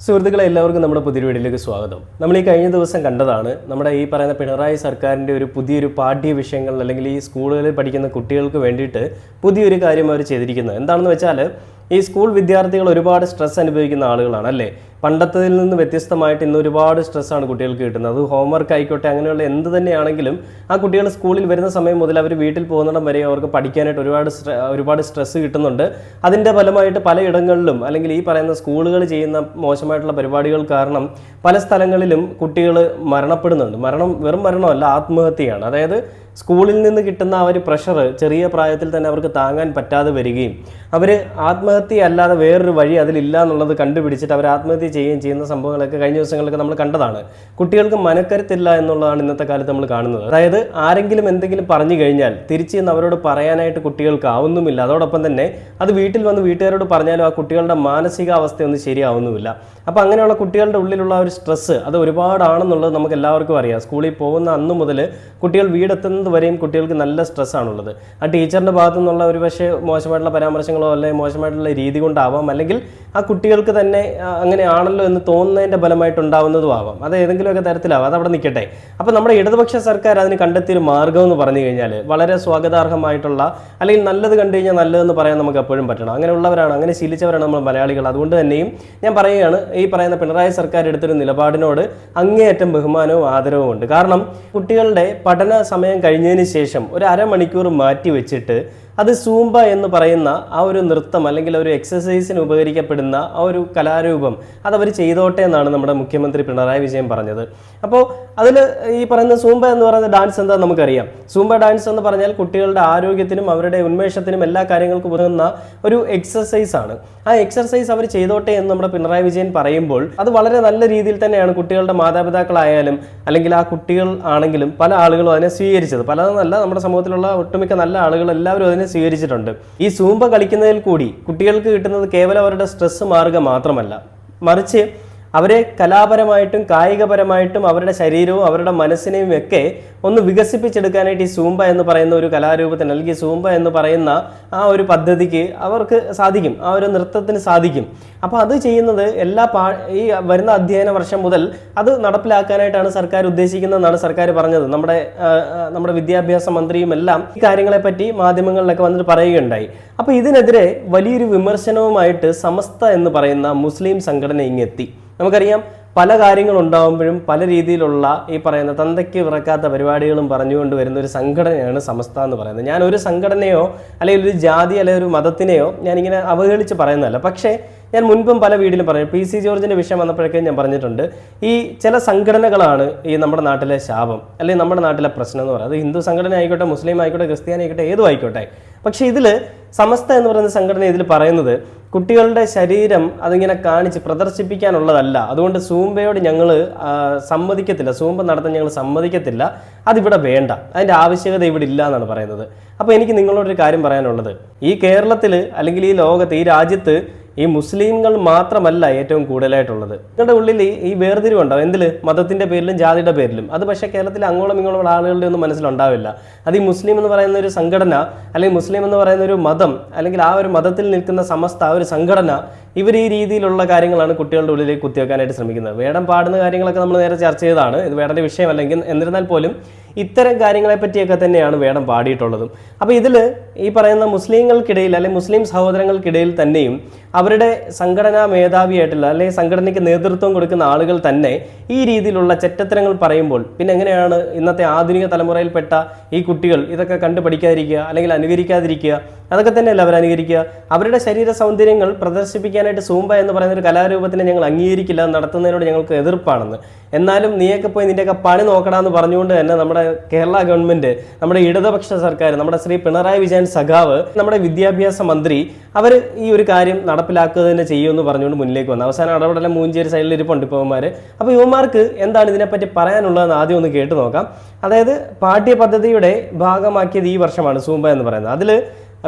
സുഹൃത്തുക്കളെ എല്ലാവർക്കും നമ്മുടെ പുതിയ വീഡിയോയിലേക്ക് സ്വാഗതം. നമ്മൾ ഈ കഴിഞ്ഞ ദിവസം കണ്ടതാണ് നമ്മുടെ ഈ പറയുന്ന പിണറായി സർക്കാരിൻ്റെ ഒരു പുതിയൊരു പാഠ്യ വിഷയങ്ങൾ അല്ലെങ്കിൽ ഈ സ്കൂളുകളിൽ പഠിക്കുന്ന കുട്ടികൾക്ക് വേണ്ടിയിട്ട് പുതിയൊരു കാര്യം അവർ ചെയ്തിരിക്കുന്നത്. എന്താണെന്ന് വെച്ചാൽ ഈ സ്കൂൾ വിദ്യാർത്ഥികൾ ഒരുപാട് സ്ട്രെസ് അനുഭവിക്കുന്ന ആളുകളാണ് അല്ലേ. പണ്ടത്തതിൽ നിന്ന് വ്യത്യസ്തമായിട്ട് ഇന്ന് ഒരുപാട് സ്ട്രെസ്സാണ് കുട്ടികൾക്ക് കിട്ടുന്നത്. അത് ഹോംവർക്ക് ആയിക്കോട്ടെ, അങ്ങനെയുള്ള എന്ത് തന്നെയാണെങ്കിലും ആ കുട്ടികൾ സ്കൂളിൽ വരുന്ന സമയം മുതൽ അവർ വീട്ടിൽ പോകുന്നിടം വരെ അവർക്ക് പഠിക്കാനായിട്ട് ഒരുപാട് സ്ട്രെസ്സ് കിട്ടുന്നുണ്ട്. അതിൻ്റെ ഫലമായിട്ട് പലയിടങ്ങളിലും അല്ലെങ്കിൽ ഈ പറയുന്ന സ്കൂളുകൾ ചെയ്യുന്ന മോശമായിട്ടുള്ള പരിപാടികൾ കാരണം പല സ്ഥലങ്ങളിലും കുട്ടികൾ മരണപ്പെടുന്നുണ്ട്. വെറും മരണമല്ല, ആത്മഹത്യയാണ്. അതായത് സ്കൂളിൽ നിന്ന് കിട്ടുന്ന ആ ഒരു പ്രഷർ ചെറിയ പ്രായത്തിൽ തന്നെ അവർക്ക് താങ്ങാൻ പറ്റാതെ വരികയും അവർ ആത്മഹത്യ അല്ലാതെ വേറൊരു വഴി അതിലില്ല എന്നുള്ളത് കണ്ടുപിടിച്ചിട്ട് അവർ ആത്മഹത്യ ചെയ്യുന്ന സംഭവങ്ങളൊക്കെ കഴിഞ്ഞ ദിവസങ്ങളിലൊക്കെ നമ്മൾ കണ്ടതാണ്. കുട്ടികൾക്ക് മനക്കരുത്തില്ല എന്നുള്ളതാണ് ഇന്നത്തെ കാലത്ത് നമ്മൾ കാണുന്നത്. അതായത് ആരെങ്കിലും എന്തെങ്കിലും പറഞ്ഞു കഴിഞ്ഞാൽ തിരിച്ച് നിന്ന് അവരോട് പറയാനായിട്ട് കുട്ടികൾക്ക് ആവുന്നുമില്ല. അതോടൊപ്പം തന്നെ അത് വീട്ടിൽ വന്ന് വീട്ടുകാരോട് പറഞ്ഞാലും ആ കുട്ടികളുടെ മാനസികാവസ്ഥയൊന്നും ശരിയാവുന്നുമില്ല. അപ്പോൾ അങ്ങനെയുള്ള കുട്ടികളുടെ ഉള്ളിലുള്ള ഒരു സ്ട്രെസ്സ് അത് ഒരുപാടാണെന്നുള്ളത് നമുക്ക് എല്ലാവർക്കും അറിയാം. സ്കൂളിൽ പോകുന്ന അന്ന് മുതൽ കുട്ടികൾ വീടെത്തുന്നത് വരെയും കുട്ടികൾക്ക് നല്ല സ്ട്രെസ്സാണുള്ളത്. ആ ടീച്ചറിൻ്റെ ഭാഗത്തു നിന്നുള്ള ഒരു പക്ഷേ മോശമായിട്ടുള്ള പരാമർശങ്ങളോ അല്ലെങ്കിൽ മോശമായിട്ടുള്ള രീതി കൊണ്ടാവാം, അല്ലെങ്കിൽ ആ കുട്ടികൾക്ക് തന്നെ അങ്ങനെയാണല്ലോ എന്ന് തോന്നുന്നതിൻ്റെ ഫലമായിട്ടുണ്ടാവുന്നതും ആവാം. അത് ഏതെങ്കിലുമൊക്കെ തരത്തിലാവാം, അതവിടെ നിൽക്കട്ടെ. അപ്പോൾ നമ്മുടെ ഇടതുപക്ഷ സർക്കാർ അതിന് കണ്ടെത്തിയൊരു മാർഗ്ഗം എന്ന് പറഞ്ഞു കഴിഞ്ഞാൽ വളരെ സ്വാഗതാർഹമായിട്ടുള്ള അല്ലെങ്കിൽ നല്ലത് കണ്ടു കഴിഞ്ഞാൽ നല്ലതെന്ന് പറയാൻ നമുക്ക് എപ്പോഴും പറ്റണം. അങ്ങനെയുള്ളവരാണ്, അങ്ങനെ ശീലിച്ചവരാണ് നമ്മൾ മലയാളികൾ. അതുകൊണ്ട് തന്നെയും ഞാൻ പറയുകയാണ്, ഈ പറയുന്ന പിണറായി സർക്കാർ എടുത്തൊരു നിലപാടിനോട് അങ്ങേയറ്റം ബഹുമാനവും ആദരവും ഉണ്ട്. കാരണം കുട്ടികളുടെ പഠന സമയം കഴിഞ്ഞതിന് ശേഷം ഒരു അരമണിക്കൂർ മാറ്റി വെച്ചിട്ട് അത് സൂംബ എന്ന് പറയുന്ന ആ ഒരു നൃത്തം അല്ലെങ്കിൽ ഒരു എക്സസൈസിന് ഉപകരിക്കപ്പെടുന്ന ആ ഒരു കലാരൂപം അതവർ ചെയ്തോട്ടെ എന്നാണ് നമ്മുടെ മുഖ്യമന്ത്രി പിണറായി വിജയൻ പറഞ്ഞത്. അപ്പോൾ അതിൽ ഈ പറയുന്ന സൂംബ എന്ന് പറയുന്ന ഡാൻസ് എന്താണെന്ന് നമുക്കറിയാം. സൂംബ ഡാൻസ് എന്ന് പറഞ്ഞാൽ കുട്ടികളുടെ ആരോഗ്യത്തിനും അവരുടെ ഉന്മേഷത്തിനും എല്ലാ കാര്യങ്ങൾക്കും ഉതകുന്ന ഒരു എക്സസൈസ് ആണ്. ആ എക്സസൈസ് അവർ ചെയ്തോട്ടെ എന്ന് നമ്മുടെ പിണറായി വിജയൻ പറയുമ്പോൾ അത് വളരെ നല്ല രീതിയിൽ തന്നെയാണ് കുട്ടികളുടെ മാതാപിതാക്കളായാലും അല്ലെങ്കിൽ ആ കുട്ടികൾ ആണെങ്കിലും പല ആളുകളും അതിനെ സ്വീകരിച്ചത്. പലതെന്നല്ല, നമ്മുടെ സമൂഹത്തിലുള്ള ഒട്ടുമിക്ക നല്ല ആളുകൾ എല്ലാവരും അതിനെ സ്വീകരിച്ചിട്ടുണ്ട്. ഈ സൂംബ കളിക്കുന്നതിൽ കൂടി കുട്ടികൾക്ക് കിട്ടുന്നത് കേവലം അവരുടെ സ്ട്രെസ് മാറുക മാത്രമല്ല, മറിച്ച് അവരെ കലാപരമായിട്ടും കായികപരമായിട്ടും അവരുടെ ശരീരവും അവരുടെ മനസ്സിനെയും ഒക്കെ ഒന്ന് വികസിപ്പിച്ചെടുക്കാനായിട്ട് ഈ സൂംബ എന്ന് പറയുന്ന ഒരു കലാരൂപത്തിന് അല്ലെങ്കിൽ സൂംബ എന്ന് പറയുന്ന ആ ഒരു പദ്ധതിക്ക് അവർക്ക് സാധിക്കും, ആ ഒരു നൃത്തത്തിന് സാധിക്കും. അപ്പോൾ അത് ചെയ്യുന്നത് ഈ വരുന്ന അധ്യയന വർഷം മുതൽ അത് നടപ്പിലാക്കാനായിട്ടാണ് സർക്കാർ ഉദ്ദേശിക്കുന്നതെന്നാണ് സർക്കാർ പറഞ്ഞത്. നമ്മുടെ വിദ്യാഭ്യാസ മന്ത്രിയും എല്ലാം ഈ കാര്യങ്ങളെപ്പറ്റി മാധ്യമങ്ങളിലൊക്കെ വന്നിട്ട് പറയുകയുണ്ടായി. അപ്പോൾ ഇതിനെതിരെ വലിയൊരു വിമർശനവുമായിട്ട് സമസ്ത എന്ന് പറയുന്ന മുസ്ലിം സംഘടന ഇങ്ങെത്തി. നമുക്കറിയാം, പല കാര്യങ്ങളുണ്ടാകുമ്പോഴും പല രീതിയിലുള്ള ഈ പറയുന്ന തന്തയ്ക്ക് വിറക്കാത്ത പരിപാടികളും പറഞ്ഞുകൊണ്ട് വരുന്ന ഒരു സംഘടനയാണ് സമസ്ത എന്ന് പറയുന്നത്. ഞാൻ ഒരു സംഘടനയോ അല്ലെങ്കിൽ ഒരു ജാതി അല്ലെങ്കിൽ ഒരു മതത്തിനെയോ ഞാനിങ്ങനെ അവഹേളിച്ച് പറയുന്നതല്ല. പക്ഷേ ഞാൻ മുൻപും പല വീഡിയോയിലും പറഞ്ഞു, PC ജോർജിൻ്റെ വിഷയം വന്നപ്പോഴൊക്കെ ഞാൻ പറഞ്ഞിട്ടുണ്ട്, ഈ ചില സംഘടനകളാണ് ഈ നമ്മുടെ നാട്ടിലെ ശാപം അല്ലെങ്കിൽ നമ്മുടെ നാട്ടിലെ പ്രശ്നം എന്ന് പറയുന്നത്. അത് ഹിന്ദു സംഘടന ആയിക്കോട്ടെ, മുസ്ലിം ആയിക്കോട്ടെ, ക്രിസ്ത്യാനി ആയിക്കോട്ടെ, ഏതും ആയിക്കോട്ടെ. പക്ഷേ ഇതിൽ സമസ്ത എന്ന് പറയുന്ന സംഘടന ഇതിൽ പറയുന്നത് കുട്ടികളുടെ ശരീരം അതിങ്ങനെ കാണിച്ച് പ്രദർശിപ്പിക്കാനുള്ളതല്ല. അതുകൊണ്ട് സൂംബയോട് ഞങ്ങൾ സമ്മതിക്കത്തില്ല, സൂംബ നടത്താൻ ഞങ്ങൾ സമ്മതിക്കത്തില്ല, അതിവിടെ വേണ്ട, അതിൻ്റെ ആവശ്യകത ഇവിടെ ഇല്ല എന്നാണ് പറയുന്നത്. അപ്പോൾ എനിക്ക് നിങ്ങളോടൊരു കാര്യം പറയാനുള്ളത്, ഈ കേരളത്തിൽ അല്ലെങ്കിൽ ഈ ലോകത്ത് ഈ രാജ്യത്ത് ഈ മുസ്ലിങ്ങൾ മാത്രമല്ല ഏറ്റവും കൂടുതലായിട്ടുള്ളത്. നിങ്ങളുടെ ഉള്ളിൽ ഈ വേർതിരിവുണ്ടാവും, എന്തിൽ? മതത്തിൻ്റെ പേരിലും ജാതിയുടെ പേരിലും. അത് പക്ഷേ കേരളത്തിൽ അങ്ങോളം ഇങ്ങോളം ആളുകളുടെ ഒന്നും മനസ്സിലുണ്ടാവില്ല. അത് ഈ മുസ്ലിം എന്ന് പറയുന്ന ഒരു സംഘടന അല്ലെങ്കിൽ മുസ്ലിം എന്ന് പറയുന്ന ഒരു മതം അല്ലെങ്കിൽ ആ ഒരു മതത്തിൽ നിൽക്കുന്ന സമസ്ത ആ ഒരു സംഘടന ഇവർ ഈ രീതിയിലുള്ള കാര്യങ്ങളാണ് കുട്ടികളുടെ ഉള്ളിലേക്ക് കുത്തിവെക്കാനായിട്ട് ശ്രമിക്കുന്നത്. വേടം പാടുന്ന കാര്യങ്ങളൊക്കെ നമ്മൾ നേരെ ചർച്ച ചെയ്തതാണ്, ഇത് വേടൻ്റെ വിഷയമല്ലെങ്കിൽ. എന്നിരുന്നാൽ പോലും ഇത്തരം കാര്യങ്ങളെ പറ്റിയൊക്കെ തന്നെയാണ് വേടം പാടിയിട്ടുള്ളതും. അപ്പോൾ ഇതിൽ ഈ പറയുന്ന മുസ്ലിങ്ങൾക്കിടയിൽ അല്ലെങ്കിൽ മുസ്ലിം സഹോദരങ്ങൾക്കിടയിൽ തന്നെയും അവരുടെ സംഘടനാ മേധാവിയായിട്ടുള്ള അല്ലെങ്കിൽ സംഘടനയ്ക്ക് നേതൃത്വം കൊടുക്കുന്ന ആളുകൾ തന്നെ ഈ രീതിയിലുള്ള ചെറ്റത്തരങ്ങൾ പറയുമ്പോൾ പിന്നെ എങ്ങനെയാണ് ഇന്നത്തെ ആധുനിക തലമുറയിൽപ്പെട്ട ഈ കുട്ടികൾ ഇതൊക്കെ കണ്ടു പഠിക്കാതിരിക്കുക അല്ലെങ്കിൽ അനുകരിക്കാതിരിക്കുക? അതൊക്കെ തന്നെയല്ല അവർ അനുകരിക്കുക. അവരുടെ ശരീര സൗന്ദര്യങ്ങൾ പ്രദർശിപ്പിക്കാനായിട്ട് സൂംബ എന്ന് പറയുന്ന ഒരു കലാരൂപത്തിനെ ഞങ്ങൾ അംഗീകരിക്കില്ല, നടത്തുന്നതിനോട് ഞങ്ങൾക്ക് എതിർപ്പാണെന്ന്. എന്നാലും നീയൊക്കെ പോയി നിൻ്റെയൊക്കെ പണി നോക്കണമെന്ന് പറഞ്ഞുകൊണ്ട് തന്നെ നമ്മുടെ കേരള ഗവൺമെൻറ്, നമ്മുടെ ഇടതുപക്ഷ സർക്കാർ, നമ്മുടെ ശ്രീ പിണറായി വിജയൻ സഖാവ്, നമ്മുടെ വിദ്യാഭ്യാസ മന്ത്രി അവർ ഈ ഒരു കാര്യം നടപ്പിലാക്കുക തന്നെ ചെയ്യുമെന്ന് പറഞ്ഞുകൊണ്ട് മുന്നിലേക്ക് വന്നു. അവസാനം ഇടപെടലും മൂഞ്ചേരി സൈഡിൽ ഇരിപ്പുണ്ട് ഇവന്മാർ. അപ്പോൾ ഇവന്മാർക്ക് എന്താണ് ഇതിനെപ്പറ്റി പറയാനുള്ളതെന്ന് ആദ്യം ഒന്ന് കേട്ടു നോക്കാം. അതായത് പാഠ്യപദ്ധതിയുടെ ഭാഗമാക്കിയത് ഈ വർഷമാണ് സൂംബ എന്ന് പറയുന്നത്. അതിൽ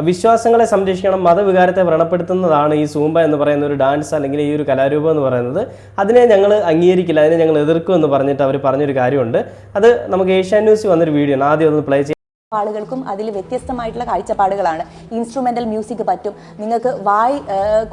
വിശ്വാസങ്ങളെ സംരക്ഷിക്കണം, മതവികാരത്തെ വ്രണപ്പെടുത്തുന്നതാണ് ഈ സൂംബ എന്ന് പറയുന്ന ഒരു ഡാൻസ് അല്ലെങ്കിൽ ഈ ഒരു കലാരൂപം എന്ന് പറയുന്നത്. അതിനെ ഞങ്ങൾ അംഗീകരിക്കില്ല, അതിനെ ഞങ്ങൾ എതിർക്കും എന്ന് പറഞ്ഞിട്ട് അവർ പറഞ്ഞൊരു കാര്യമുണ്ട്. അത് നമുക്ക് ഏഷ്യാനെറ്റ് ന്യൂസ് വന്നൊരു വീഡിയോ ആണ്, ആദ്യം ഒന്ന് പ്ലേ ആളുകൾക്കും അതിൽ വ്യത്യസ്തമായിട്ടുള്ള കാഴ്ചപ്പാടുകളാണ്. ഇൻസ്ട്രുമെന്റൽ മ്യൂസിക് പറ്റും, നിങ്ങൾക്ക് വായ്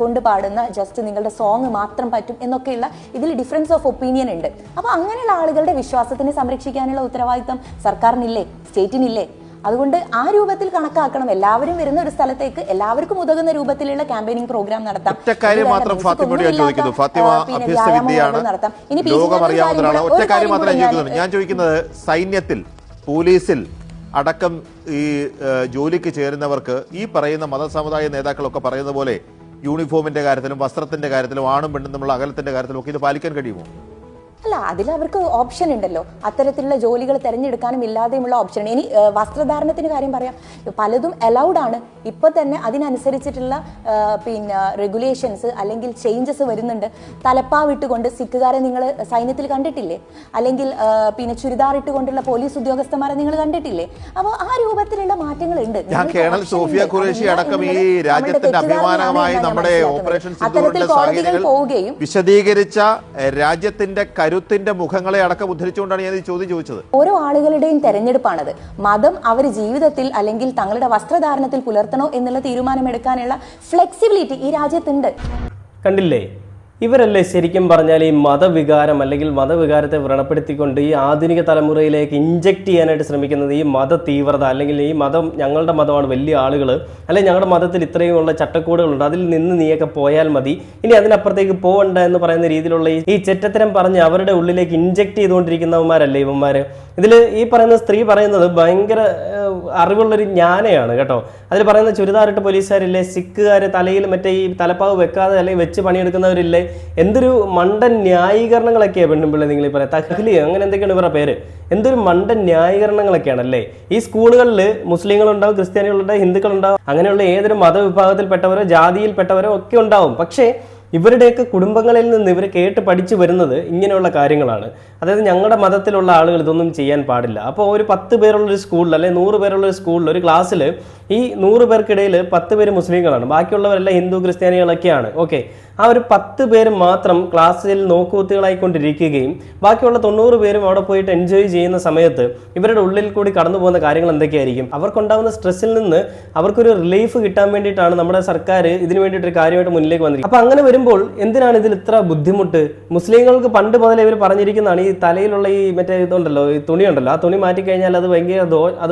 കൊണ്ട് പാടുന്ന ജസ്റ്റ് നിങ്ങളുടെ സോങ് മാത്രം പറ്റും എന്നൊക്കെയുള്ള ഇതിൽ ഡിഫറൻസ് ഓഫ് ഒപ്പീനിയൻ ഉണ്ട്. അപ്പോൾ അങ്ങനെയുള്ള ആളുകളുടെ വിശ്വാസത്തിനെ സംരക്ഷിക്കാനുള്ള ഉത്തരവാദിത്തം സർക്കാരിനില്ലേ, സ്റ്റേറ്റിനില്ലേ? അതുകൊണ്ട് ആ രൂപത്തിൽ കണക്കാക്കണം. എല്ലാവരും വരുന്ന ഒരു സ്ഥലത്തേക്ക് എല്ലാവർക്കും ഉതകുന്ന രൂപത്തിലുള്ള ക്യാമ്പയിനിങ് പ്രോഗ്രാം നടത്താം. ഞാൻ ചോദിക്കുന്നത്, സൈന്യത്തിൽ, പോലീസിൽ അടക്കം ഈ ജോലിക്ക് ചേരുന്നവർക്ക് ഈ പറയുന്ന മതസമുദായ നേതാക്കളൊക്കെ പറയുന്ന പോലെ യൂണിഫോമിന്റെ കാര്യത്തിലും വസ്ത്രത്തിന്റെ കാര്യത്തിലും ആണും പെണ്ണും തമ്മിലുള്ള അകലത്തിന്റെ കാര്യത്തിലും ഒക്കെ ഇത് പാലിക്കാൻ കഴിയുമോ? അല്ല, അതിൽ അവർക്ക് ഓപ്ഷൻ ഉണ്ടല്ലോ, അത്തരത്തിലുള്ള ജോലികൾ തിരഞ്ഞെടുക്കാനും ഇല്ലാതെയുമുള്ള ഓപ്ഷൻ. ഇനി വസ്ത്രധാരണത്തിന് കാര്യം പറയാം, പലതും അലൗഡ് ആണ്. ഇപ്പൊ തന്നെ അതിനനുസരിച്ചിട്ടുള്ള റെഗുലേഷൻസ് അല്ലെങ്കിൽ ചേഞ്ചസ് വരുന്നുണ്ട്. തലപ്പാവിട്ടുകൊണ്ട് സിഖുകാരെ നിങ്ങൾ സൈന്യത്തിൽ കണ്ടിട്ടില്ലേ? അല്ലെങ്കിൽ ചുരിദാർ ഇട്ടുകൊണ്ടുള്ള പോലീസ് ഉദ്യോഗസ്ഥന്മാരെ നിങ്ങൾ കണ്ടിട്ടില്ലേ? അപ്പോൾ ആ രൂപത്തിലുള്ള മാറ്റങ്ങൾ ഉണ്ട്. കേണൽ സോഫിയ ഖുറേഷി അടക്കം ഈ രാജ്യത്തിന്റെ അഭിമാനമായി നമ്മുടെ ഓപ്പറേഷൻ സിന്ദൂറിന്റെ സാഹചര്യങ്ങൾ വിശദീകരിച്ച രാജ്യത്തിന്റെ കരുത്തിന്റെ മുഖങ്ങളെ അടക്കം ഉദ്ധരിച്ചുകൊണ്ടാണ് ഞാൻ ഈ ചോദ്യം ചോദിച്ചത്. ഓരോ ആളുകളുടെയും തെരഞ്ഞെടുപ്പാണത്. മതം അവർ ജീവിതത്തിൽ അല്ലെങ്കിൽ തങ്ങളുടെ വസ്ത്രധാരണത്തിൽ പുലർത്തണോ എന്നുള്ള തീരുമാനമെടുക്കാനുള്ള ഫ്ലെക്സിബിലിറ്റി ഈ രാജ്യത്തുണ്ട്. കണ്ടില്ലേ, ഇവരല്ലേ ശരിക്കും പറഞ്ഞാൽ ഈ മതവികാരം അല്ലെങ്കിൽ മതവികാരത്തെ വ്രണപ്പെടുത്തിക്കൊണ്ട് ഈ ആധുനിക തലമുറയിലേക്ക് ഇഞ്ചക്ട് ചെയ്യാനായിട്ട് ശ്രമിക്കുന്നത്? ഈ മത തീവ്രത അല്ലെങ്കിൽ ഈ മതം ഞങ്ങളുടെ മതമാണ്, വലിയ ആളുകൾ അല്ലെങ്കിൽ ഞങ്ങളുടെ മതത്തിൽ ഇത്രയുമുള്ള ചട്ടക്കൂടുകളുണ്ട്, അതിൽ നിന്ന് നീയൊക്കെ പോയാൽ മതി, ഇനി അതിനപ്പുറത്തേക്ക് പോകണ്ട എന്ന് പറയുന്ന രീതിയിലുള്ള ഈ ചെറ്റത്തരം പറഞ്ഞ് അവരുടെ ഉള്ളിലേക്ക് ഇഞ്ചക്ട് ചെയ്തുകൊണ്ടിരിക്കുന്നവന്മാരല്ലേ ഇവന്മാർ. ഇതിൽ ഈ പറയുന്ന സ്ത്രീ പറയുന്നത് ഭയങ്കര അറിവുള്ളൊരു ജ്ഞാനയാണ് കേട്ടോ. അതിൽ പറയുന്ന ചുരിദാറിട്ട് പോലീസുകാരില്ലേ, സിഖുകാർ തലയിൽ മറ്റേ ഈ തലപ്പാവ് വെക്കാതെ അല്ലെങ്കിൽ വെച്ച് പണിയെടുക്കുന്നവരില്ലേ, എന്തൊരു മണ്ടൻ ന്യായീകരണങ്ങളൊക്കെയാണ് പെണ്ണുമ്പിള്ളേ നിങ്ങൾ ഈ പറയാം. തഹ്ലി അങ്ങനെ എന്തൊക്കെയാണ് ഇവരുടെ പേര്, എന്തൊരു മണ്ടൻ ന്യായീകരണങ്ങളൊക്കെയാണല്ലേ. ഈ സ്കൂളുകളിൽ മുസ്ലിങ്ങളുണ്ടാവും, ക്രിസ്ത്യാനികളുണ്ടാവും, ഹിന്ദുക്കളുണ്ടാവും, അങ്ങനെയുള്ള ഏതൊരു മതവിഭാഗത്തിൽപ്പെട്ടവരോ ജാതിയിൽപ്പെട്ടവരോ ഒക്കെ ഉണ്ടാവും. പക്ഷേ ഇവരുടെയൊക്കെ കുടുംബങ്ങളിൽ നിന്ന് ഇവർ കേട്ട് പഠിച്ചു വരുന്നത് ഇങ്ങനെയുള്ള കാര്യങ്ങളാണ്. അതായത് ഞങ്ങളുടെ മതത്തിലുള്ള ആളുകൾ ഇതൊന്നും ചെയ്യാൻ പാടില്ല. അപ്പോൾ ഒരു 10 പേരുള്ളൊരു സ്കൂളിൽ അല്ലെങ്കിൽ 100 പേരുള്ളൊരു സ്കൂളിൽ ഒരു ക്ലാസ്സിൽ ഈ 100 പേർക്കിടയിൽ 10 പേര് മുസ്ലിങ്ങളാണ്, ബാക്കിയുള്ളവരെല്ലാം ഹിന്ദു ക്രിസ്ത്യാനികളൊക്കെയാണ്. ഓക്കെ, ആ ഒരു 10 പേര് മാത്രം ക്ലാസ്സിൽ നോക്കുകുത്തികളായിക്കൊണ്ടിരിക്കുകയും ബാക്കിയുള്ള 90 പേരും അവിടെ പോയിട്ട് എൻജോയ് ചെയ്യുന്ന സമയത്ത് ഇവരുടെ ഉള്ളിൽ കൂടി കടന്നു പോകുന്ന കാര്യങ്ങൾ എന്തൊക്കെയായിരിക്കും? അവർക്കുണ്ടാകുന്ന സ്ട്രെസ്സിൽ നിന്ന് അവർക്കൊരു റിലീഫ് കിട്ടാൻ വേണ്ടിയിട്ടാണ് നമ്മുടെ സർക്കാർ ഇതിനു വേണ്ടിയിട്ടൊരു കാര്യമായിട്ട് മുന്നിലേക്ക് വന്നിരിക്കുന്നത്. അപ്പോൾ അങ്ങനെ വരുമ്പോൾ എന്തിനാണ് ഇതിൽ ഇത്ര ബുദ്ധിമുട്ട്? മുസ്ലിങ്ങൾക്ക് പണ്ട് മുതലേ ഇവർ പറഞ്ഞിരിക്കുന്നതാണ്, ഈ തലയിലുള്ള ഈ മറ്റേ ഇതുണ്ടല്ലോ, ഈ തുണിയുണ്ടല്ലോ, ആ തുണി മാറ്റിക്കഴിഞ്ഞാൽ അത്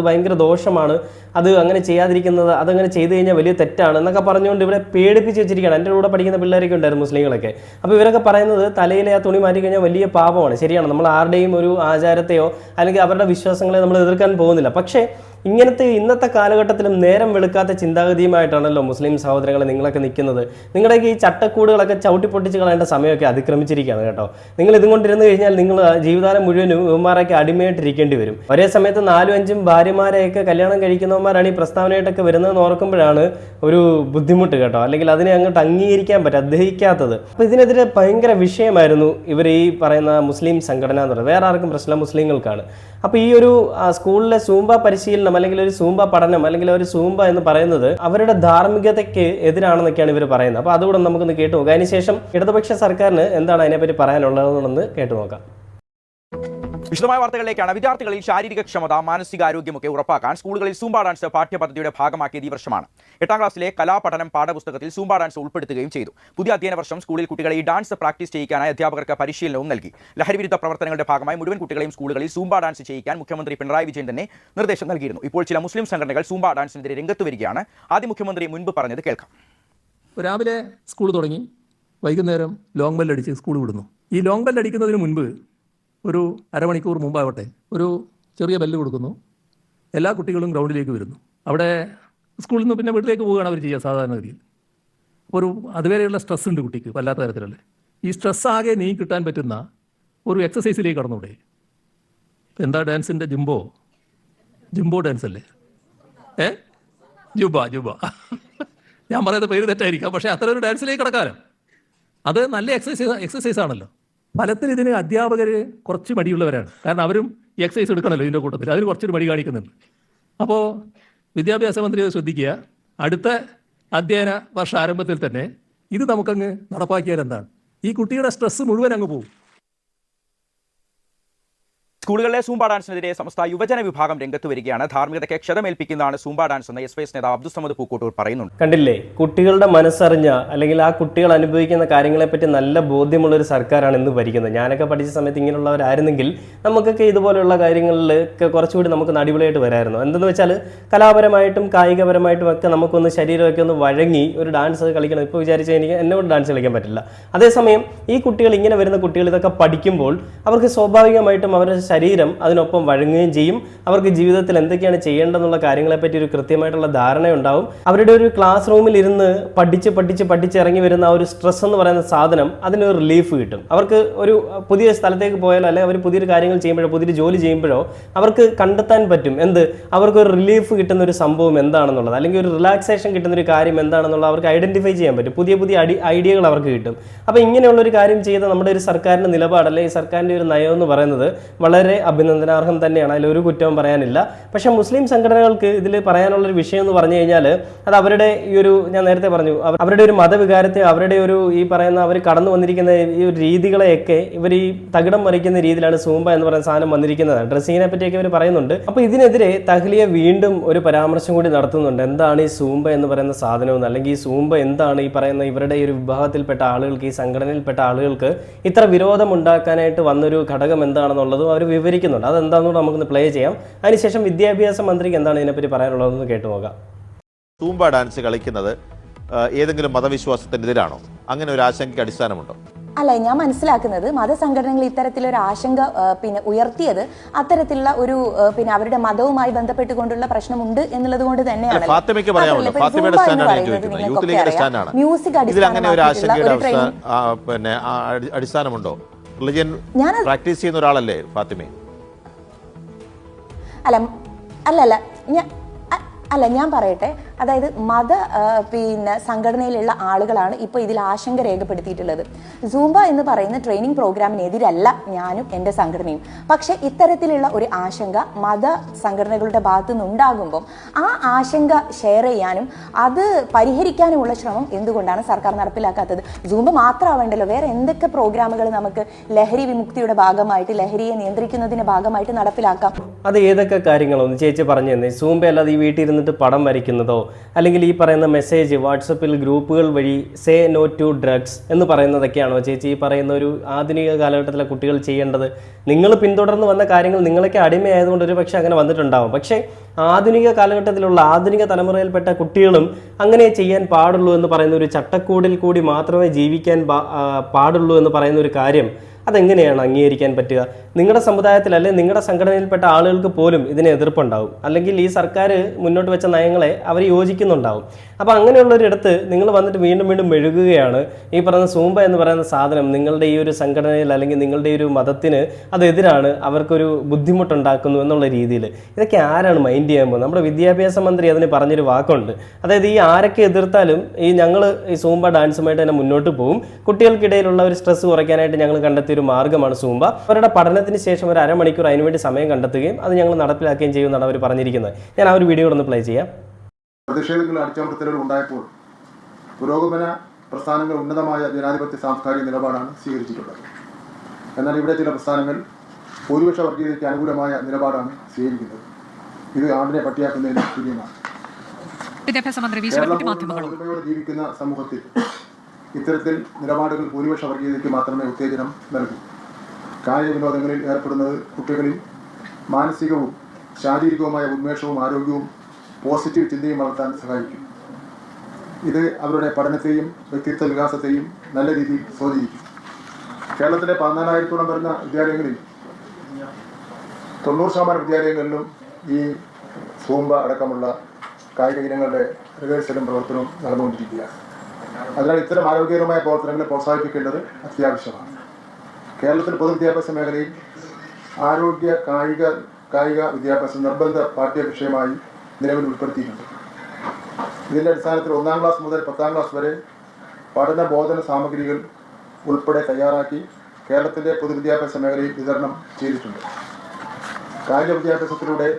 ഭയങ്കര ദോഷമാണ്, അത് അങ്ങനെ ചെയ്യാതിരിക്കുന്നത്, അതങ്ങനെ ചെയ്തു കഴിഞ്ഞാൽ വലിയ തെറ്റാണ് എന്നൊക്കെ പറഞ്ഞുകൊണ്ട് ഇവരെ പേടിപ്പിച്ച് വെച്ചിരിക്കുകയാണ്. എൻ്റെ കൂടെ പഠിക്കുന്ന പിള്ളേരൊക്കെ ഉണ്ടായിരുന്നു മുസ്ലിങ്ങളൊക്കെ. അപ്പോൾ ഇവരൊക്കെ പറയുന്നത് തലയിലെ ആ തുണി മാറ്റിക്കഴിഞ്ഞാൽ വലിയ പാപമാണ്. ശരിയാണ്, നമ്മൾ ആരുടെയും ഒരു ആചാരത്തെയോ അല്ലെങ്കിൽ അവരുടെ വിശ്വാസങ്ങളെ നമ്മൾ എതിർക്കാൻ പോകുന്നില്ല. പക്ഷേ ഇന്നത്തെ കാലഘട്ടത്തിലും നേരം വെളുക്കാത്ത ചിന്താഗതിയുമായിട്ടാണല്ലോ മുസ്ലിം സഹോദരങ്ങളെ നിങ്ങളൊക്കെ നിൽക്കുന്നത്. നിങ്ങളുടെയൊക്കെ ഈ ചട്ടക്കൂടുകളൊക്കെ ചവിട്ടിപ്പൊട്ടിച്ച് കളയേണ്ട സമയമൊക്കെ അതിക്രമിച്ചിരിക്കുകയാണ് കേട്ടോ. നിങ്ങൾ ഇതും കൊണ്ടിരുന്ന് കഴിഞ്ഞാൽ നിങ്ങൾ ജീവിതകാലം മുഴുവനും ഇവന്മാരൊക്കെ അടിമയായിട്ടിരിക്കേണ്ടി വരും. ഒരേ സമയത്ത് 4-5 ഭാര്യമാരെയൊക്കെ കല്യാണം കഴിക്കുന്നവന്മാരാണ് ഈ പ്രസ്താവനയായിട്ടൊക്കെ വരുന്നതെന്ന് ഓർക്കുമ്പോഴാണ് ഒരു ബുദ്ധിമുട്ട് കേട്ടോ, അല്ലെങ്കിൽ അതിനെ അങ്ങോട്ട് അംഗീകരിക്കാൻ ദഹിക്കാത്തത്. അപ്പോൾ ഇതിനെതിരെ ഭയങ്കര വിഷയമായിരുന്നു ഇവർ ഈ പറയുന്ന മുസ്ലിം സംഘടന എന്ന് പറയുന്നത്. വേറെ ആർക്കും പ്രശ്നം മുസ്ലിങ്ങൾക്കാണ്. അപ്പോൾ ഈ ഒരു സ്കൂളിലെ സൂംബ പരിശീലനം അല്ലെങ്കിൽ ഒരു സൂംബ പഠനം അല്ലെങ്കിൽ ഒരു സൂംബ എന്ന് പറയുന്നത് അവരുടെ ധാർമ്മികതയ്ക്ക് എതിരാണെന്നൊക്കെയാണ് ഇവർ പറയുന്നത്. അപ്പോൾ അതുകൂടെ നമുക്കൊന്ന് കേട്ടു നോക്കാം. അതിനുശേഷം ഇടതുപക്ഷ സർക്കാരിന് എന്താണ് അതിനെപ്പറ്റി പറയാനുള്ളതെന്ന് കേട്ടു നോക്കാം. വിശദമായ വാർത്തകളിലേക്കാണ്. വിദ്യാർത്ഥികളിൽ ശാരീരികക്ഷമത, മാനസികാരോഗ്യമൊക്കെ ഉറപ്പാക്കാൻ സ്കൂളുകളിൽ സൂംബ ഡാൻസ് പാഠ്യപദ്ധതിയുടെ ഭാഗമാക്കിയത് ഈ വർഷമാണ്. 8ാം ക്ലാസ്സിലെ കലാപഠനം പാഠപുസ്തകത്തിൽ സൂംബ ഡാൻസ് ഉൾപ്പെടുത്തുകയും ചെയ്തു. പുതിയ അധ്യയന വർഷം സ്കൂളിൽ കുട്ടികളെ ഈ ഡാൻസ് പ്രാക്ടീസ് ചെയ്യിക്കാനായി അധ്യാപകർക്ക് പരിശീലനവും നൽകി. ലഹരിവിരുദ്ധ പ്രവർത്തനങ്ങളുടെ ഭാഗമായി മുഴുവൻ കുട്ടികളെയും സ്കൂളുകളിൽ സൂംബ ഡാൻസ് ചെയ്യിക്കാൻ മുഖ്യമന്ത്രി പിണറായി വിജയൻ തന്നെ നിർദ്ദേശം നൽകിയിരുന്നു. ഇപ്പോൾ ചില മുസ്ലിം സംഘടനകൾ സൂംബ ഡാൻസിനെതിരെ രംഗത്ത് വരികയാണ്. ആദ്യം മുഖ്യമന്ത്രി മുൻപ് പറഞ്ഞത് കേൾക്കാം. രാവിലെ സ്കൂൾ തുടങ്ങി, വൈകുന്നേരം ലോങ് ബെൽ അടിച്ച് സ്കൂൾ വിടുന്നു. ഈ ലോങ് ബെൽ അടിക്കുന്നതിന് മുൻപ് ഒരു അരമണിക്കൂർ മുമ്പാവട്ടെ ഒരു ചെറിയ ബെല്ല് കൊടുക്കുന്നു. എല്ലാ കുട്ടികളും ഗ്രൗണ്ടിലേക്ക് വരുന്നു. അവിടെ സ്കൂളിൽ നിന്ന് പിന്നെ വീട്ടിലേക്ക് പോവുകയാണ് അവർ ചെയ്യുക സാധാരണഗതിയിൽ. ഒരു അതുവരെയുള്ള സ്ട്രെസ് ഉണ്ട് കുട്ടിക്ക്, വല്ലാത്ത തരത്തിലുള്ള. ഈ സ്ട്രെസ് ആകെ നീ കിട്ടാൻ പറ്റുന്ന ഒരു എക്സസൈസിലേക്ക് കടന്നൂടെ? എന്താ ഡാൻസിൻ്റെ ജിംബോ ഡാൻസ് അല്ലേ? ജുബ ഞാൻ പറയുന്ന പേര് തെറ്റായിരിക്കാം, പക്ഷേ അത്തരം ഒരു ഡാൻസിലേക്ക് കടക്കാനും അത് നല്ല എക്സസൈസ് ആണല്ലോ. ഫലത്തിൽ ഇതിന് അധ്യാപകർ കുറച്ച് മടിയുള്ളവരാണ്. കാരണം അവരും ഈ എക്സസൈസ് എടുക്കണമല്ലോ ഇതിൻ്റെ കൂട്ടത്തിൽ, അതിന് കുറച്ചൊരു മടി കാണിക്കുന്നുണ്ട്. അപ്പോൾ വിദ്യാഭ്യാസ മന്ത്രി ശ്രദ്ധിക്കുക, അടുത്ത അധ്യയന വർഷ ആരംഭത്തിൽ തന്നെ ഇത് നമുക്കങ്ങ് നടപ്പാക്കിയാൽ എന്താണ്? ഈ കുട്ടിയുടെ സ്ട്രെസ് മുഴുവൻ അങ്ങ് പോകും. സ്കൂളുകളിലെ സൂംബ ഡാൻസിനെതിരെ സമസ്ത യുവജന വിഭാഗം രംഗത്ത് വരികയാണ്. ധാർമ്മികതയ്ക്ക് ക്ഷതമേൽപ്പിക്കുന്നതാണ് സൂംബ ഡാൻസ് എന്ന് എസ് നേതാവ് അബ്ദുസമദ് പൂക്കോട്ടൂർ പറയുന്നുണ്ട്. കണ്ടില്ലേ, കുട്ടികളുടെ മനസ്സറിഞ്ഞ അല്ലെങ്കിൽ ആ കുട്ടികൾ അനുഭവിക്കുന്ന കാര്യങ്ങളെപ്പറ്റി നല്ല ബോധ്യമുള്ളൊരു സർക്കാരാണ് ഇന്ന് ഭരിക്കുന്നത്. ഞാനൊക്കെ പഠിച്ച സമയത്ത് ഇങ്ങനെയുള്ളവരായിരുന്നെങ്കിൽ നമുക്കൊക്കെ ഇതുപോലെയുള്ള കാര്യങ്ങളിലൊക്കെ കുറച്ചുകൂടി നമുക്ക് അടിപൊളിയായിട്ട് വരായിരുന്നു. എന്തെന്ന് വെച്ചാൽ കലാപരമായിട്ടും കായികപരമായിട്ടും ഒക്കെ നമുക്കൊന്ന് ശരീരമൊക്കെ ഒന്ന് വഴങ്ങി ഒരു ഡാൻസ് കളിക്കണം. ഇപ്പോൾ വിചാരിച്ചാൽ എനിക്ക് എന്നോട് ഡാൻസ് കളിക്കാൻ പറ്റില്ല. അതേസമയം ഈ കുട്ടികൾ, ഇങ്ങനെ വരുന്ന കുട്ടികൾ ഇതൊക്കെ പഠിക്കുമ്പോൾ അവർക്ക് സ്വാഭാവികമായിട്ടും അവരുടെ ശരീരം അതിനൊപ്പം വഴങ്ങുകയും ചെയ്യും. അവർക്ക് ജീവിതത്തിൽ എന്തൊക്കെയാണ് ചെയ്യേണ്ടതെന്നുള്ള കാര്യങ്ങളെപ്പറ്റി ഒരു കൃത്യമായിട്ടുള്ള ധാരണയുണ്ടാവും. അവരുടെ ഒരു ക്ലാസ് റൂമിൽ ഇരുന്ന് പഠിച്ച് ഇറങ്ങി വരുന്ന ആ ഒരു സ്ട്രെസ് എന്ന് പറയുന്ന സാധനം അതിനൊരു റിലീഫ് കിട്ടും. അവർക്ക് ഒരു പുതിയ സ്ഥലത്തേക്ക് പോയാലോ അല്ലെങ്കിൽ അവർ പുതിയൊരു കാര്യങ്ങൾ ചെയ്യുമ്പോഴോ പുതിയൊരു ജോലി ചെയ്യുമ്പോഴോ അവർക്ക് കണ്ടെത്താൻ പറ്റും അവർക്കൊരു റിലീഫ് കിട്ടുന്ന ഒരു സംഭവം എന്താണെന്നുള്ളത്, അല്ലെങ്കിൽ ഒരു റിലാക്സേഷൻ കിട്ടുന്ന ഒരു കാര്യം എന്താണെന്നുള്ളത് അവർക്ക് ഐഡന്റിഫൈ ചെയ്യാൻ പറ്റും. പുതിയ ഐഡിയകൾ അവർക്ക് കിട്ടും. അപ്പോൾ ഇങ്ങനെയുള്ളൊരു കാര്യം ചെയ്ത നമ്മുടെ ഒരു സർക്കാരിൻ്റെ നിലപാട്, അല്ലെങ്കിൽ സർക്കാരിൻ്റെ ഒരു നയം എന്ന് പറയുന്നത് വളരെ അഭിനന്ദനാർഹം തന്നെയാണ്. അതിലൊരു കുറ്റവും പറയാനില്ല. പക്ഷേ മുസ്ലിം സംഘടനകൾക്ക് ഇതിൽ പറയാനുള്ളൊരു വിഷയം എന്ന് പറഞ്ഞു കഴിഞ്ഞാൽ അത് അവരുടെ ഈ ഒരു, ഞാൻ നേരത്തെ പറഞ്ഞു, അവരുടെ ഒരു മതവികാരത്തെ, അവരുടെ ഒരു ഈ പറയുന്ന അവർ കടന്നു വന്നിരിക്കുന്ന ഈ ഒരു രീതികളെയൊക്കെ ഇവർ ഈ തകിടം മറിക്കുന്ന രീതിയിലാണ് സൂംബ എന്ന് പറയുന്ന സാധനം വന്നിരിക്കുന്നത്. ഡ്രസ്സിങ്ങിനെ പറ്റിയൊക്കെ ഇവർ പറയുന്നുണ്ട്. അപ്പോൾ ഇതിനെതിരെ തഹ്ലിയ വീണ്ടും ഒരു പരാമർശം കൂടി നടത്തുന്നുണ്ട്. എന്താണ് ഈ സൂംബ എന്ന് പറയുന്ന സാധനമെന്ന്, അല്ലെങ്കിൽ ഈ സൂംബ എന്താണ് ഈ പറയുന്ന ഇവരുടെ ഈ ഒരു വിഭാഗത്തിൽപ്പെട്ട ആളുകൾക്ക്, ഈ സംഘടനയിൽപ്പെട്ട ആളുകൾക്ക് ഇത്ര വിരോധം ഉണ്ടാക്കാനായിട്ട് വന്നൊരു ഘടകം എന്താണെന്നുള്ളതും അവർ വിവരിക്കുന്നുണ്ട്. അതെന്താണെന്ന് നമുക്കൊന്ന് പ്ലേ ചെയ്യാം. അതിനുശേഷം വിദ്യാഭ്യാസ മന്ത്രിക്ക് എന്താണ് ഇതിനെപ്പറ്റി പറയാനുള്ളതെന്ന് കേട്ടു നോക്കാം. സൂംബ ഡാൻസ് കളിക്കുന്നത് ഏതെങ്കിലും മതവിശ്വാസത്തിനെതിരാണോ? അങ്ങനെ ഒരു ആശങ്കയ്ക്ക് അടിസ്ഥാനമുണ്ടോ? അല്ല, ഞാൻ മനസ്സിലാക്കുന്നത് മതസംഘടനകൾ ഇത്തരത്തിലൊരു ആശങ്ക ഉയർത്തിയത് അത്തരത്തിലുള്ള ഒരു അവരുടെ മതവുമായി ബന്ധപ്പെട്ടുകൊണ്ടുള്ള പ്രശ്നമുണ്ട് എന്നുള്ളത് കൊണ്ട് തന്നെയാണ്. മ്യൂസിക് അടിസ്ഥാനമുണ്ടോ? റിലിജിയൻ പ്രാക്ടീസ് ചെയ്യുന്ന ഒരാളല്ലേ ഫാത്തിമ? അല്ല ഞാൻ പറയട്ടെ, അതായത് മത സംഘടനയിലുള്ള ആളുകളാണ് ഇപ്പോൾ ഇതിൽ ആശങ്ക രേഖപ്പെടുത്തിയിട്ടുള്ളത്. സൂംബ എന്ന് പറയുന്ന ട്രെയിനിങ് പ്രോഗ്രാമിനെതിരല്ല ഞാനും എൻ്റെ സംഘടനയും. പക്ഷേ ഇത്തരത്തിലുള്ള ഒരു ആശങ്ക മത സംഘടനകളുടെ ഭാഗത്തു നിന്നുണ്ടാകുമ്പോൾ ആ ആശങ്ക ഷെയർ ചെയ്യാനും അത് പരിഹരിക്കാനുമുള്ള ശ്രമം എന്തുകൊണ്ടാണ് സർക്കാർ നടപ്പിലാക്കാത്തത്? സൂംബ മാത്രമാവേണ്ടല്ലോ, വേറെ എന്തൊക്കെ പ്രോഗ്രാമുകൾ നമുക്ക് ലഹരി വിമുക്തിയുടെ ഭാഗമായിട്ട്, ലഹരിയെ നിയന്ത്രിക്കുന്നതിന്റെ ഭാഗമായിട്ട് നടപ്പിലാക്കാം? അത് ഏതൊക്കെ കാര്യങ്ങളൊന്ന് ചേച്ചി പറഞ്ഞു തന്നെ. സൂംബ അല്ലാതെ ഈ വീട്ടിൽ ഇരുന്നിട്ട് പടം വരയ്ക്കുന്നതോ അല്ലെങ്കിൽ ഈ പറയുന്ന മെസ്സേജ് വാട്സപ്പിൽ ഗ്രൂപ്പുകൾ വഴി സേ നോ ടു ഡ്രഗ്സ് എന്ന് പറയുന്നതൊക്കെയാണോ ചേച്ചി ഈ പറയുന്ന ഒരു ആധുനിക കാലഘട്ടത്തിലെ കുട്ടികൾ ചെയ്യേണ്ടത്? നിങ്ങൾ പിന്തുടർന്ന് വന്ന കാര്യങ്ങൾ നിങ്ങളൊക്കെ അടിമയായതുകൊണ്ട് ഒരു പക്ഷേ അങ്ങനെ വന്നിട്ടുണ്ടാവും. പക്ഷേ ആധുനിക കാലഘട്ടത്തിലുള്ള ആധുനിക തലമുറയിൽപ്പെട്ട കുട്ടികളും അങ്ങനെ ചെയ്യാൻ പാടുള്ളൂ എന്ന് പറയുന്ന ഒരു ചട്ടക്കൂടിൽ കൂടി മാത്രമേ ജീവിക്കാൻ പാടുള്ളൂ എന്ന് പറയുന്ന ഒരു കാര്യം അതെങ്ങനെയാണ് അംഗീകരിക്കാൻ പറ്റുക? നിങ്ങളുടെ സമുദായത്തിൽ അല്ലെങ്കിൽ നിങ്ങളുടെ സംഘടനയിൽപ്പെട്ട ആളുകൾക്ക് പോലും ഇതിന് എതിർപ്പുണ്ടാവും, അല്ലെങ്കിൽ ഈ സർക്കാർ മുന്നോട്ട് വെച്ച നയങ്ങളെ അവർ യോജിക്കുന്നുണ്ടാവും. അപ്പോൾ അങ്ങനെയുള്ളൊരിടത്ത് നിങ്ങൾ വന്നിട്ട് വീണ്ടും മെഴുകുകയാണ് ഈ പറയുന്ന സൂംബ എന്ന് പറയുന്ന സാധനം നിങ്ങളുടെ ഈ ഒരു സംഘടനയിൽ അല്ലെങ്കിൽ നിങ്ങളുടെ ഒരു മതത്തിന് അതെതിരാണ്, അവർക്കൊരു ബുദ്ധിമുട്ടുണ്ടാക്കുന്നു എന്നുള്ള രീതിയിൽ. ഇതൊക്കെ ആരാണ് മൈൻഡ് ചെയ്യാൻ പോകുന്നത്? നമ്മുടെ വിദ്യാഭ്യാസ മന്ത്രി അതിന് പറഞ്ഞൊരു വാക്കുണ്ട്. അതായത് ഈ ആരൊക്കെ എതിർത്താലും ഞങ്ങൾ ഈ സൂംബ ഡാൻസുമായിട്ട് തന്നെ മുന്നോട്ട് പോകും. കുട്ടികൾക്കിടയിലുള്ള ഒരു സ്ട്രെസ് കുറയ്ക്കാനായിട്ട് ഞങ്ങൾ കണ്ടെത്തിയ ഒരു മാർഗ്ഗമാണ് സൂംബ. അവരുടെ പഠനത്തിന് ശേഷം ഒരു അരമണിക്കൂർ അതിനുവേണ്ടി സമയം കണ്ടെത്തുകയും അത് ഞങ്ങൾ നടപ്പിലാക്കുകയും ചെയ്യുമെന്നാണ് അവർ പറഞ്ഞിരിക്കുന്നത്. ഞാൻ ആ ഒരു വീഡിയോ ഒന്ന് പ്ലേ ചെയ്യാം. പ്രതിഷേധങ്ങൾ അടിച്ചമർത്തലുകൾ ഉണ്ടായപ്പോൾ പുരോഗമന പ്രസ്ഥാനങ്ങൾ ഉന്നതമായ ജനാധിപത്യ സാംസ്കാരിക നിലപാടാണ് സ്വീകരിച്ചിട്ടുള്ളത്. എന്നാൽ ഇവിടെ ചില പ്രസ്ഥാനങ്ങൾ ഭൂരിപക്ഷ വർഗീയതയ്ക്ക് അനുകൂലമായ നിലപാടാണ് സ്വീകരിക്കുന്നത്. ഇത് ആടിനെ പട്ടിയാക്കുന്നതിന് തുല്യമാണ്. കേരളം ജീവിക്കുന്ന സമൂഹത്തിൽ ഇത്തരത്തിൽ നിലപാടുകൾ ഭൂരിപക്ഷ വർഗീയതയ്ക്ക് മാത്രമേ ഉത്തേജനം നൽകൂ. കായിക വിനോദങ്ങളിൽ ഏർപ്പെടുന്നത് കുട്ടികളിൽ മാനസികവും ശാരീരികവുമായ ഉന്മേഷവും ആരോഗ്യവും പോസിറ്റീവ് ചിന്തയും വളർത്താൻ സഹായിക്കും. ഇത് അവരുടെ പഠനത്തെയും വ്യക്തിത്വ വികാസത്തെയും നല്ല രീതിയിൽ സ്വാധീനിക്കും. കേരളത്തിലെ 14,000-ഓളം വരുന്ന വിദ്യാലയങ്ങളിൽ 90% വിദ്യാലയങ്ങളിലും ഈ സൂംബ അടക്കമുള്ള കായിക ഇനങ്ങളുടെ റിഹേഴ്സലും പ്രവർത്തനവും നടന്നുകൊണ്ടിരിക്കുകയാണ്. അതിനാൽ ഇത്തരം ആരോഗ്യകരമായ പ്രവർത്തനങ്ങളെ പ്രോത്സാഹിപ്പിക്കേണ്ടത് അത്യാവശ്യമാണ്. കേരളത്തിൽ പൊതുവിദ്യാഭ്യാസ മേഖലയിൽ ആരോഗ്യ കായിക വിദ്യാഭ്യാസം നിർബന്ധ പാഠ്യ വിഷയമായി നിലവിൽ ഉൾപ്പെടുത്തിയിട്ടുണ്ട്. ഇതിൻ്റെ അടിസ്ഥാനത്തിൽ 1ാം ക്ലാസ് മുതൽ 10ാം ക്ലാസ് വരെ പഠന ബോധന സാമഗ്രികൾ ഉൾപ്പെടെ തയ്യാറാക്കി കേരളത്തിൻ്റെ പൊതുവിദ്യാഭ്യാസ മേഖലയിൽ വിതരണം ചെയ്തിട്ടുണ്ട്. കായിക വിദ്യാഭ്യാസത്തിലൂടെ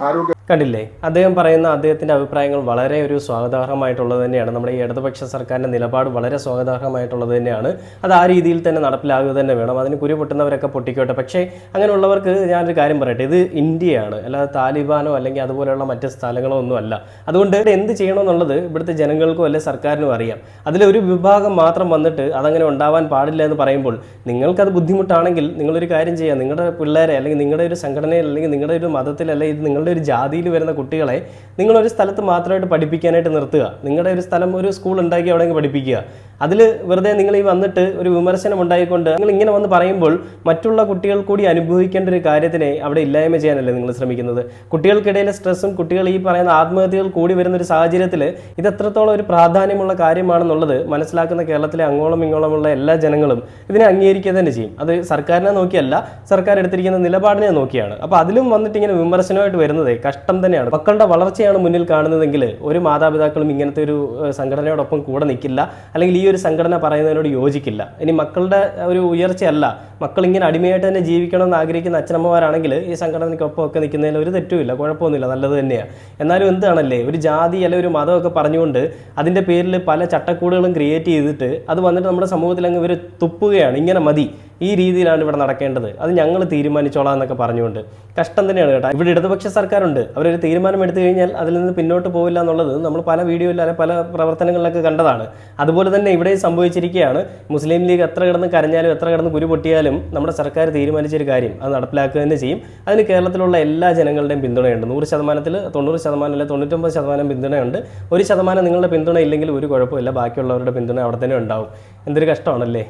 ആരോഗ്യ കണ്ടില്ലേ, അദ്ദേഹം പറയുന്ന അദ്ദേഹത്തിൻ്റെ അഭിപ്രായങ്ങൾ വളരെ ഒരു സ്വാഗതാർഹമായിട്ടുള്ളത് തന്നെയാണ്. നമ്മുടെ ഈ ഇടതുപക്ഷ സർക്കാരിൻ്റെ നിലപാട് വളരെ സ്വാഗതാർഹമായിട്ടുള്ളത് തന്നെയാണ്. അത് ആ രീതിയിൽ തന്നെ നടപ്പിലാകുക തന്നെ വേണം. അതിന് കുരു പൊട്ടുന്നവരൊക്കെ പൊട്ടിക്കോട്ടെ. പക്ഷേ അങ്ങനെയുള്ളവർക്ക് ഞാനൊരു കാര്യം പറയട്ടെ, ഇത് ഇന്ത്യയാണ്, അല്ലാതെ താലിബാനോ അല്ലെങ്കിൽ അതുപോലെയുള്ള മറ്റ് സ്ഥലങ്ങളോ ഒന്നും അല്ല. അതുകൊണ്ട് എന്ത് ചെയ്യണമെന്നുള്ളത് ഇവിടുത്തെ ജനങ്ങൾക്കും അല്ലെങ്കിൽ സർക്കാരിനും അറിയാം. അതിലൊരു വിഭാഗം മാത്രം വന്നിട്ട് അതങ്ങനെ ഉണ്ടാവാൻ പാടില്ല എന്ന് പറയുമ്പോൾ നിങ്ങൾക്കത് ബുദ്ധിമുട്ടാണെങ്കിൽ നിങ്ങളൊരു കാര്യം ചെയ്യുക, നിങ്ങളുടെ പിള്ളേരെ അല്ലെങ്കിൽ നിങ്ങളുടെ ഒരു സംഘടനയിൽ അല്ലെങ്കിൽ നിങ്ങളുടെ ഒരു മതത്തിൽ അല്ലെങ്കിൽ നിങ്ങളുടെ ഒരു ജാതി വരുന്ന കുട്ടികളെ നിങ്ങളൊരു സ്ഥലത്ത് മാത്രമായിട്ട് പഠിപ്പിക്കാനായിട്ട് നിർത്തുക. നിങ്ങളുടെ ഒരു സ്ഥലം, ഒരു സ്കൂൾ ഉണ്ടാക്കി അവിടെ പഠിപ്പിക്കുക. അതിൽ വെറുതെ നിങ്ങൾ ഈ വന്നിട്ട് ഒരു വിമർശനം ഉണ്ടായിക്കൊണ്ട് നിങ്ങൾ ഇങ്ങനെ വന്ന് പറയുമ്പോൾ മറ്റുള്ള കുട്ടികൾ കൂടി അനുഭവിക്കേണ്ട ഒരു കാര്യത്തിനെ അവിടെ ഇല്ലായ്മ ചെയ്യാനല്ലേ നിങ്ങൾ ശ്രമിക്കുന്നത്. കുട്ടികൾക്കിടയിലെ സ്ട്രെസ്സും കുട്ടികൾ ഈ പറയുന്ന ആത്മഹത്യകൾ കൂടി വരുന്ന ഒരു സാഹചര്യത്തിൽ ഇത് എത്രത്തോളം ഒരു പ്രാധാന്യമുള്ള കാര്യമാണെന്നുള്ളത് മനസ്സിലാക്കുന്ന കേരളത്തിലെ അങ്ങോളം ഇങ്ങോളമുള്ള എല്ലാ ജനങ്ങളും ഇതിനെ അംഗീകരിക്കുക തന്നെ ചെയ്യും. അത് സർക്കാരിനെ നോക്കിയല്ല, സർക്കാർ എടുത്തിരിക്കുന്ന നിലപാടിനെ നോക്കിയാണ്. അപ്പോൾ അതിലും വന്നിട്ട് ഇങ്ങനെ വിമർശനമായിട്ട് വരുന്നത് കഷ്ടം തന്നെയാണ്. മക്കളുടെ വളർച്ചയാണ് മുന്നിൽ കാണുന്നതെങ്കിൽ ഒരു മാതാപിതാക്കളും ഇങ്ങനത്തെ ഒരു സംഘടനയോടൊപ്പം കൂടെ നിൽക്കില്ല, അല്ലെങ്കിൽ ഈ ഒരു സംഘടന പറയുന്നതിനോട് യോജിക്കില്ല. ഇനി മക്കളുടെ ഒരു ഉയർച്ചയല്ല, മക്കൾ ഇങ്ങനെ അടിമയായിട്ട് തന്നെ ജീവിക്കണമെന്ന് ആഗ്രഹിക്കുന്ന അച്ഛനമ്മമാരാണെങ്കിൽ ഈ സംഘടനയ്ക്കൊപ്പം ഒക്കെ നിൽക്കുന്നതിൽ ഒരു തെറ്റുമില്ല, കുഴപ്പമൊന്നുമില്ല, നല്ലത് തന്നെയാണ്. എന്നാലും എന്താണല്ലേ, ഒരു ജാതി അല്ലെങ്കിൽ ഒരു മതമൊക്കെ പറഞ്ഞുകൊണ്ട് അതിൻ്റെ പേരിൽ പല ചട്ടക്കൂടുകളും ക്രിയേറ്റ് ചെയ്തിട്ട് അത് വന്നിട്ട് നമ്മുടെ സമൂഹത്തിൽ അങ്ങ് ഇവർ തുപ്പുകയാണ്. ഇങ്ങനെ മതി, ഈ രീതിയിലാണ് ഇവിടെ നടക്കേണ്ടത്, അത് ഞങ്ങൾ തീരുമാനിച്ചോളാം എന്നൊക്കെ പറഞ്ഞുകൊണ്ട് കഷ്ടം തന്നെയാണ് കേട്ടോ. ഇവിടെ ഇടതുപക്ഷ സർക്കാരുണ്ട്, അവരൊരു തീരുമാനം എടുത്തു കഴിഞ്ഞാൽ അതിൽ നിന്ന് പിന്നോട്ട് പോവില്ല എന്നുള്ളത് നമ്മൾ പല വീഡിയോയിൽ അല്ലെങ്കിൽ പല പ്രവർത്തനങ്ങളിലൊക്കെ കണ്ടതാണ്. അതുപോലെ തന്നെ ഇവിടെ സംഭവിച്ചിരിക്കുകയാണ്. മുസ്ലിം ലീഗ് എത്ര കിടന്ന് കരഞ്ഞാലും എത്ര കിടന്ന് കുരു പൊട്ടിയാലും നമ്മുടെ സർക്കാർ തീരുമാനിച്ചൊരു കാര്യം അത് നടപ്പിലാക്കുക തന്നെ ചെയ്യും. അതിന് കേരളത്തിലുള്ള എല്ലാ ജനങ്ങളുടെയും പിന്തുണയുണ്ട്. 100%-ൽ 90% അല്ലെങ്കിൽ 99% പിന്തുണയുണ്ട്. 1% നിങ്ങളുടെ പിന്തുണ ഇല്ലെങ്കിൽ ഒരു കുഴപ്പമില്ല, ബാക്കിയുള്ളവരുടെ പിന്തുണ അവിടെ തന്നെ ഉണ്ടാവും. എന്തൊരു കഷ്ടമാണല്ലേ.